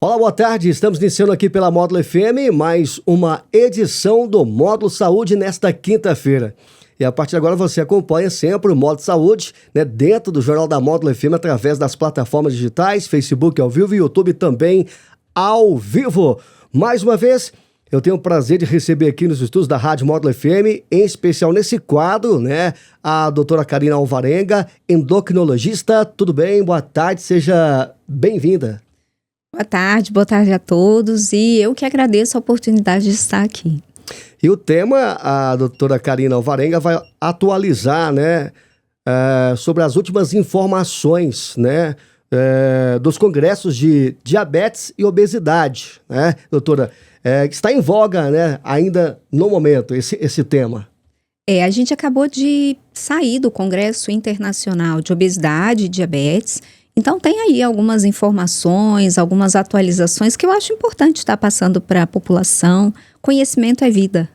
Olá, boa tarde. Estamos iniciando aqui pela Módulo FM mais uma edição do Módulo Saúde nesta quinta-feira. E a partir de agora você acompanha sempre o Módulo Saúde, né, dentro do Jornal da Módulo FM através das plataformas digitais, Facebook ao vivo e YouTube também ao vivo. Mais uma vez, eu tenho o prazer de receber aqui nos estúdios da Rádio Módulo FM, em especial nesse quadro, né, a doutora Karina Alvarenga, endocrinologista. Tudo bem? Boa tarde, seja bem-vinda. Boa tarde a todos, e eu que agradeço a oportunidade de estar aqui. E o tema, a doutora Karina Alvarenga vai atualizar, né, sobre as últimas informações, né, dos congressos de diabetes e obesidade, né, doutora? Está em voga, né, ainda no momento, esse tema. A gente acabou de sair do Congresso Internacional de Obesidade e Diabetes. Então tem aí algumas informações, algumas atualizações que eu acho importante estar passando para a população. Conhecimento é vida.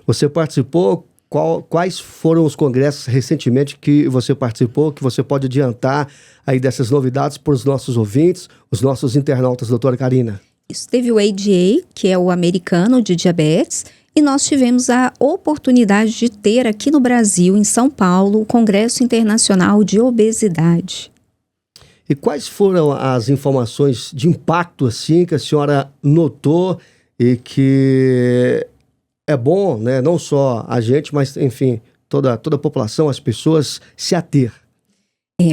Você participou? Quais foram os congressos recentemente que você participou, que você pode adiantar aí dessas novidades para os nossos ouvintes, os nossos internautas, doutora Karina? Isso, teve o ADA, que é o americano de diabetes, e nós tivemos a oportunidade de ter aqui no Brasil, em São Paulo, o Congresso Internacional de Obesidade. E quais foram as informações de impacto, assim, que a senhora notou e que é bom, né, não só a gente, mas, enfim, toda a população, as pessoas se ater?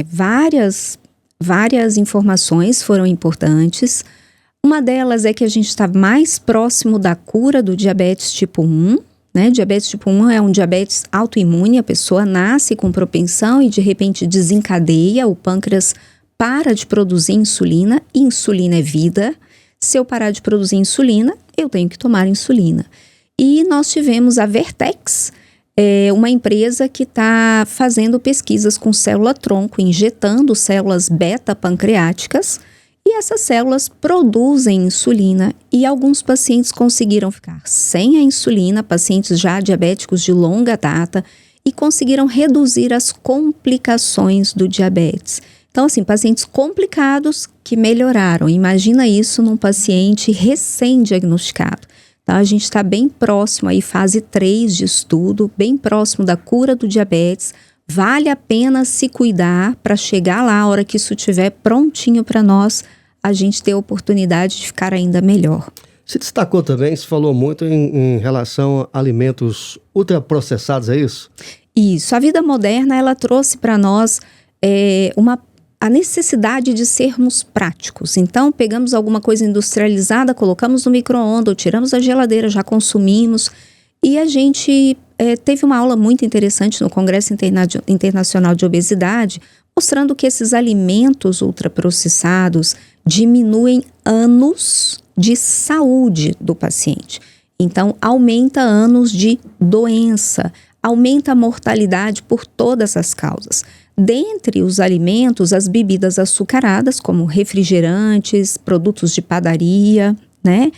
Várias informações foram importantes. Uma delas é que a gente está mais próximo da cura do diabetes tipo 1, né? Diabetes tipo 1 é um diabetes autoimune, a pessoa nasce com propensão e de repente desencadeia, o pâncreas para de produzir insulina, e insulina é vida. Se eu parar de produzir insulina, eu tenho que tomar insulina. E nós tivemos a Vertex, uma empresa que está fazendo pesquisas com célula-tronco, injetando células beta-pancreáticas, e essas células produzem insulina, e alguns pacientes conseguiram ficar sem a insulina, pacientes já diabéticos de longa data, e conseguiram reduzir as complicações do diabetes. Então, assim, pacientes complicados que melhoraram. Imagina isso num paciente recém-diagnosticado. Então, a gente está bem próximo aí, fase 3 de estudo, bem próximo da cura do diabetes. Vale a pena se cuidar para chegar lá, a hora que isso estiver prontinho para nós, a gente ter a oportunidade de ficar ainda melhor. Se destacou também, se falou muito em relação a alimentos ultraprocessados, é isso? Isso. A vida moderna, ela trouxe para nós a necessidade de sermos práticos. Então, pegamos alguma coisa industrializada, colocamos no micro-ondas, tiramos da geladeira, já consumimos. E a gente teve uma aula muito interessante no Congresso Internacional de Obesidade, mostrando que esses alimentos ultraprocessados diminuem anos de saúde do paciente. Então, aumenta anos de doença, aumenta a mortalidade por todas as causas. Dentre os alimentos, as bebidas açucaradas, como refrigerantes, produtos de padaria, né?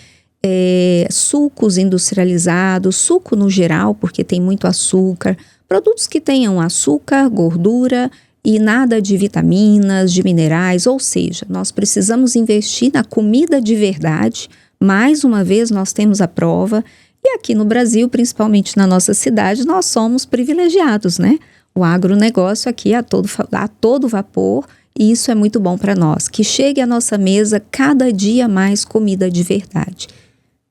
Sucos industrializados, suco no geral, porque tem muito açúcar, produtos que tenham açúcar, gordura e nada de vitaminas, de minerais, ou seja, nós precisamos investir na comida de verdade. Mais uma vez, nós temos a prova, e aqui no Brasil, principalmente na nossa cidade, nós somos privilegiados, né? O agronegócio aqui a todo vapor, e isso é muito bom para nós. Que chegue à nossa mesa cada dia mais comida de verdade.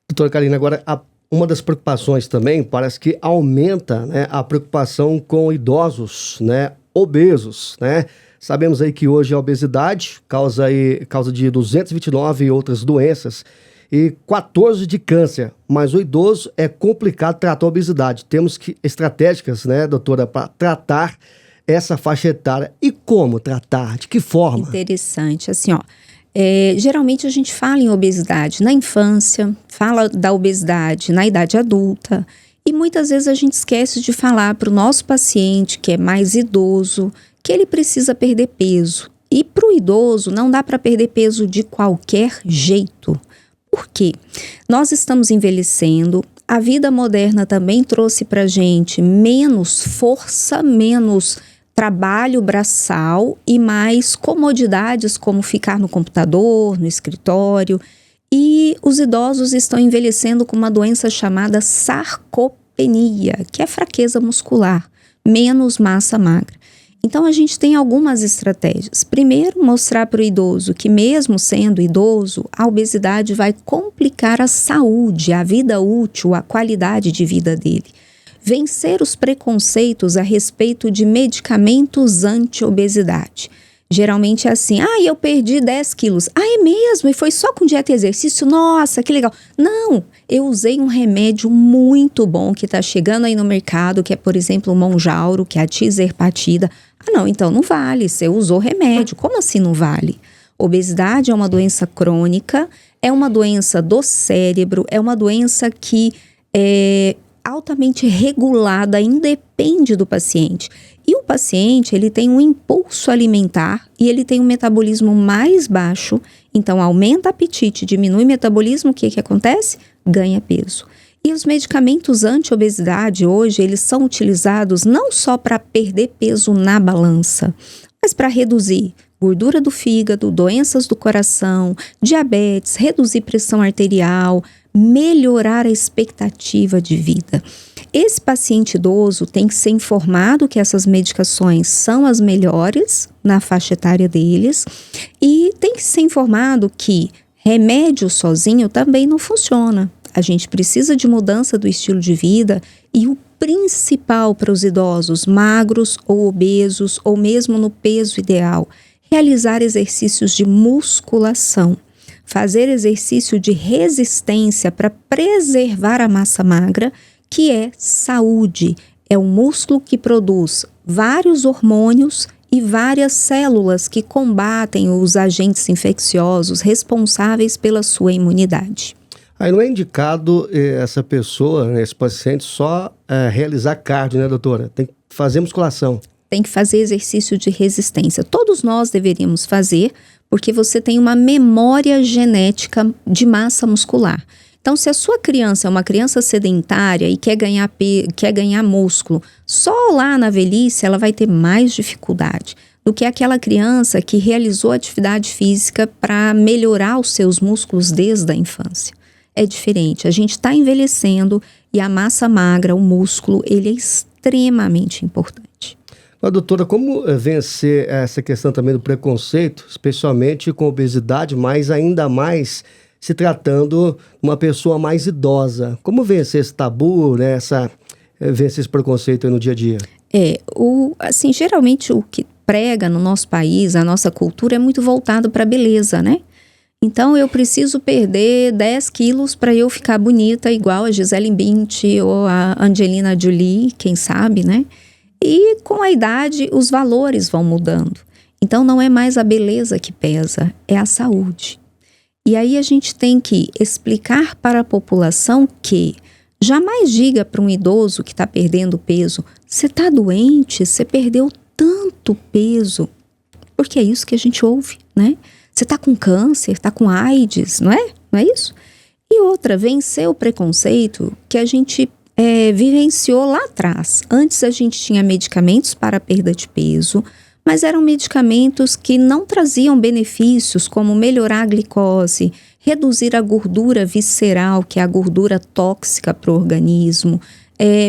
Doutora Karina, agora uma das preocupações também parece que aumenta, né, a preocupação com idosos, né, obesos, né? Sabemos aí que hoje a obesidade causa de 229 outras doenças e 14 de câncer, mas o idoso é complicado tratar a obesidade. Temos estratégicas, né, doutora, para tratar essa faixa etária. E como tratar? De que forma? Interessante, assim, geralmente a gente fala em obesidade na infância, fala da obesidade na idade adulta, e muitas vezes a gente esquece de falar para o nosso paciente que é mais idoso, que ele precisa perder peso. E para o idoso não dá para perder peso de qualquer jeito. Por quê? Nós estamos envelhecendo, a vida moderna também trouxe para a gente menos força, menos trabalho braçal e mais comodidades como ficar no computador, no escritório. E os idosos estão envelhecendo com uma doença chamada sarcopenia, que é fraqueza muscular, menos massa magra. Então, a gente tem algumas estratégias. Primeiro, mostrar para o idoso que mesmo sendo idoso, a obesidade vai complicar a saúde, a vida útil, a qualidade de vida dele. Vencer os preconceitos a respeito de medicamentos anti-obesidade. Geralmente é assim, eu perdi 10 quilos. É mesmo? E foi só com dieta e exercício? Nossa, que legal. Não, eu usei um remédio muito bom que está chegando aí no mercado, que é, por exemplo, o Mounjaro, que é a tizerpatida. Não, então não vale, você usou remédio. Como assim não vale? Obesidade é uma doença crônica, é uma doença do cérebro, é uma doença que é altamente regulada, independe do paciente. E o paciente, ele tem um impulso alimentar e ele tem um metabolismo mais baixo, então aumenta o apetite, diminui o metabolismo, o que acontece? Ganha peso. E os medicamentos anti-obesidade hoje, eles são utilizados não só para perder peso na balança, mas para reduzir gordura do fígado, doenças do coração, diabetes, reduzir pressão arterial, melhorar a expectativa de vida. Esse paciente idoso tem que ser informado que essas medicações são as melhores na faixa etária deles e tem que ser informado que remédio sozinho também não funciona. A gente precisa de mudança do estilo de vida e o principal para os idosos magros ou obesos ou mesmo no peso ideal, realizar exercícios de musculação. Fazer exercício de resistência para preservar a massa magra, que é saúde. É um músculo que produz vários hormônios e várias células que combatem os agentes infecciosos responsáveis pela sua imunidade. Aí não é indicado essa pessoa, esse paciente, só realizar cardio, né, doutora? Tem que fazer musculação. Tem que fazer exercício de resistência. Todos nós deveríamos fazer, porque você tem uma memória genética de massa muscular. Então, se a sua criança é uma criança sedentária e quer ganhar músculo, só lá na velhice ela vai ter mais dificuldade do que aquela criança que realizou atividade física para melhorar os seus músculos desde a infância. É diferente, a gente está envelhecendo e a massa magra, o músculo, ele é extremamente importante. Mas, doutora, como vencer essa questão também do preconceito, especialmente com obesidade, mas ainda mais se tratando de uma pessoa mais idosa? Como vencer esse tabu, né, vencer esse preconceito aí no dia a dia? Geralmente o que prega no nosso país, a nossa cultura é muito voltado para a beleza, né? Então, eu preciso perder 10 quilos para eu ficar bonita, igual a Gisele Bündchen ou a Angelina Jolie, quem sabe, né? E com a idade, os valores vão mudando. Então, não é mais a beleza que pesa, é a saúde. E aí a gente tem que explicar para a população que jamais diga para um idoso que está perdendo peso, você está doente, você perdeu tanto peso. Porque é isso que a gente ouve, né? Você está com câncer, está com AIDS, não é? Não é isso? E outra, vencer o preconceito que a gente vivenciou lá atrás. Antes a gente tinha medicamentos para perda de peso, mas eram medicamentos que não traziam benefícios como melhorar a glicose, reduzir a gordura visceral, que é a gordura tóxica para o organismo,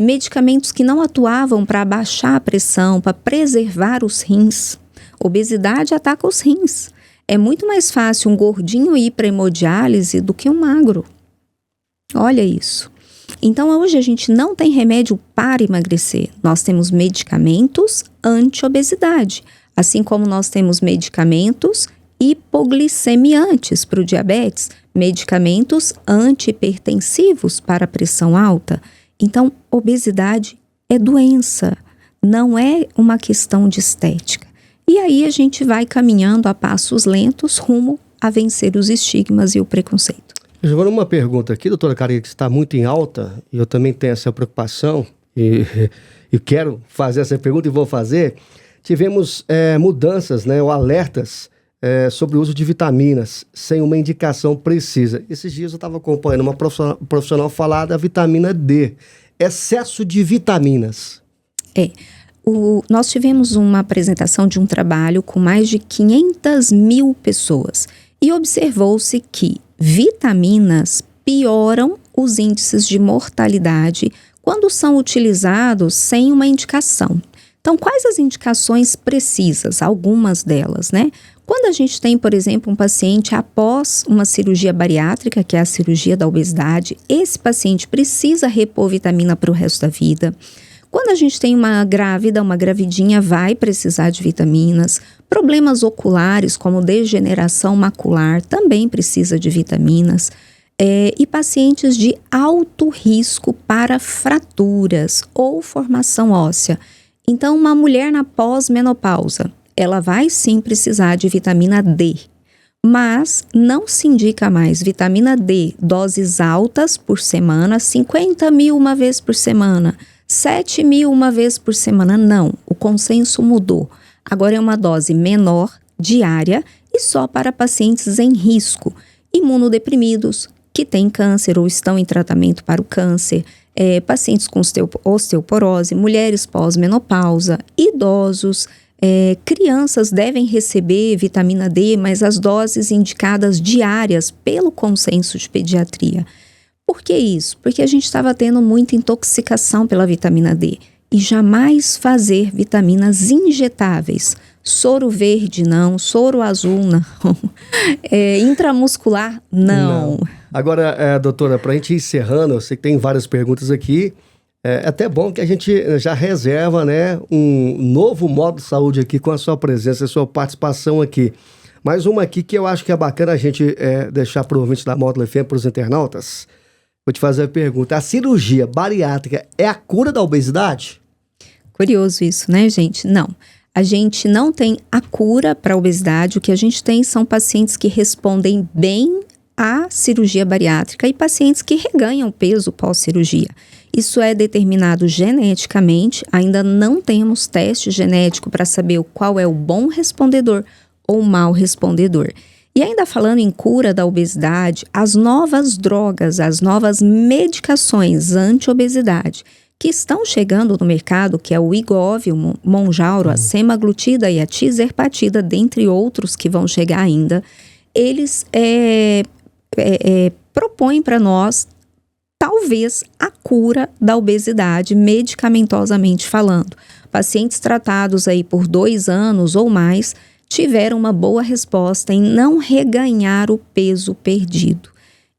medicamentos que não atuavam para abaixar a pressão, para preservar os rins. Obesidade ataca os rins. É muito mais fácil um gordinho ir para hemodiálise do que um magro. Olha isso. Então, hoje a gente não tem remédio para emagrecer. Nós temos medicamentos anti-obesidade, assim como nós temos medicamentos hipoglicemiantes para o diabetes, medicamentos antihipertensivos para a pressão alta. Então, obesidade é doença, não é uma questão de estética. E aí a gente vai caminhando a passos lentos rumo a vencer os estigmas e o preconceito. Giovana, uma pergunta aqui, doutora Karine, que está muito em alta, e eu também tenho essa preocupação, e quero fazer essa pergunta e vou fazer. Tivemos mudanças, né, ou alertas sobre o uso de vitaminas, sem uma indicação precisa. Esses dias eu estava acompanhando uma profissional falar da vitamina D. Excesso de vitaminas. Nós tivemos uma apresentação de um trabalho com mais de 500 mil pessoas e observou-se que vitaminas pioram os índices de mortalidade quando são utilizados sem uma indicação. Então, quais as indicações precisas? Algumas delas, né? Quando a gente tem, por exemplo, um paciente após uma cirurgia bariátrica, que é a cirurgia da obesidade, esse paciente precisa repor vitamina para o resto da vida. Quando a gente tem uma grávida, uma gravidinha vai precisar de vitaminas. Problemas oculares, como degeneração macular, também precisa de vitaminas. E pacientes de alto risco para fraturas ou formação óssea. Então, uma mulher na pós-menopausa, ela vai sim precisar de vitamina D, mas não se indica mais vitamina D, doses altas por semana, 50 mil uma vez por semana, 7 mil uma vez por semana, não, o consenso mudou. Agora é uma dose menor, diária e só para pacientes em risco, imunodeprimidos, que têm câncer ou estão em tratamento para o câncer, pacientes com osteoporose, mulheres pós-menopausa, idosos, crianças devem receber vitamina D, mas as doses indicadas diárias pelo consenso de pediatria. Por que isso? Porque a gente estava tendo muita intoxicação pela vitamina D e jamais fazer vitaminas injetáveis. Soro verde não, soro azul não, intramuscular não. Agora, doutora, para a gente ir encerrando, eu sei que tem várias perguntas aqui, é até bom que a gente já reserva, né, um novo módulo de saúde aqui com a sua presença, a sua participação aqui. Mais uma aqui que eu acho que é bacana a gente deixar para o ouvinte da Módulo FM, para os internautas. Vou te fazer a pergunta, a cirurgia bariátrica é a cura da obesidade? Curioso isso, né, gente? Não. A gente não tem a cura para a obesidade, o que a gente tem são pacientes que respondem bem à cirurgia bariátrica e pacientes que reganham peso pós-cirurgia. Isso é determinado geneticamente, ainda não temos teste genético para saber qual é o bom respondedor ou o mau respondedor. E ainda falando em cura da obesidade, as novas drogas, as novas medicações anti-obesidade que estão chegando no mercado, que é o Wegovy, o Mounjaro, a semaglutida e a tirzepatida, dentre outros que vão chegar ainda, eles propõem para nós, talvez, a cura da obesidade, medicamentosamente falando. Pacientes tratados aí por 2 anos ou mais tiveram uma boa resposta em não reganhar o peso perdido.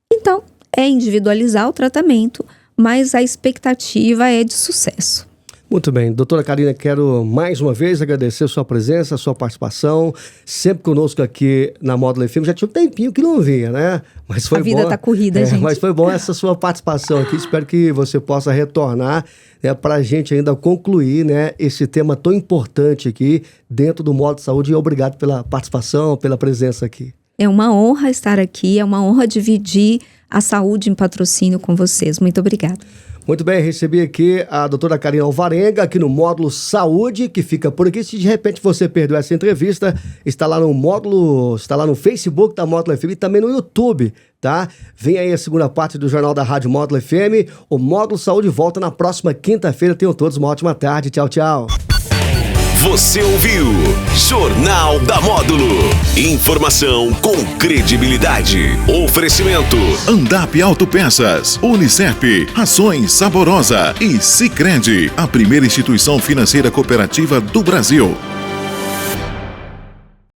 Então, é individualizar o tratamento, mas a expectativa é de sucesso. Muito bem. Doutora Karina, quero mais uma vez agradecer a sua presença, a sua participação, sempre conosco aqui na Módulo FM. Já tinha um tempinho que não vinha, né? Mas foi a vida está corrida, gente. Mas foi bom essa sua participação aqui. Espero que você possa retornar, né, para a gente ainda concluir, né, esse tema tão importante aqui dentro do Módulo de Saúde. E obrigado pela participação, pela presença aqui. É uma honra estar aqui, é uma honra dividir a saúde em patrocínio com vocês. Muito obrigada. Muito bem, recebi aqui a doutora Karina Alvarenga, aqui no Módulo Saúde, que fica por aqui. Se de repente você perdeu essa entrevista, está lá no módulo, está lá no Facebook da Módulo FM e também no YouTube, tá? Vem aí a segunda parte do Jornal da Rádio Módulo FM. O Módulo Saúde volta na próxima quinta-feira. Tenham todos uma ótima tarde. Tchau, tchau. Você ouviu Jornal da Módulo. Informação com credibilidade. Oferecimento Andap Autopeças, Unicep, Rações Saborosa e Sicredi, a primeira instituição financeira cooperativa do Brasil.